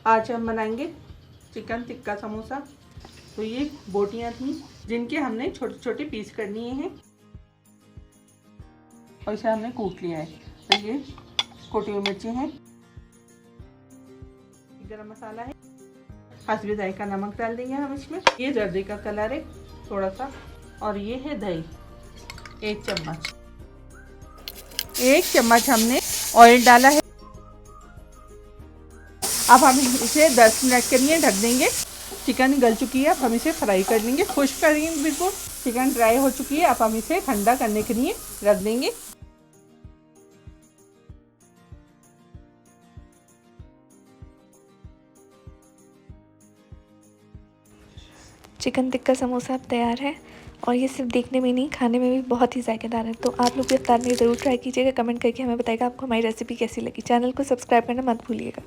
आज हम बनाएंगे चिकन टिक्का समोसा। तो ये बोटियां थी जिनके हमने छोटे छोटे पीस कर लिए हैं और इसे हमने कूट लिया है। तो ये कोटी हुई मिर्ची हैं, गरम मसाला है, हसबे जायका नमक डाल देंगे हम इसमें। ये जर्दी का कलर है थोड़ा सा, और ये है दही 1 चम्मच। 1 चम्मच हमने ऑयल डाला है। अब हम इसे 10 मिनट के लिए ढक देंगे। चिकन गल चुकी है, अब हम इसे फ्राई कर लेंगे, खुश्क करेंगे बिल्कुल। चिकन ड्राई हो चुकी है, अब हम इसे ठंडा करने के लिए रख देंगे। चिकन टिक्का समोसा अब तैयार है और ये सिर्फ देखने में नहीं, खाने में भी बहुत ही जायकेदार है। तो आप लोग भी इफ्तार में ज़रूर ट्राई कीजिएगा। कमेंट करके हमें बताइएगा आपको हमारी रेसिपी कैसी लगी। चैनल को सब्सक्राइब करना मत भूलिएगा।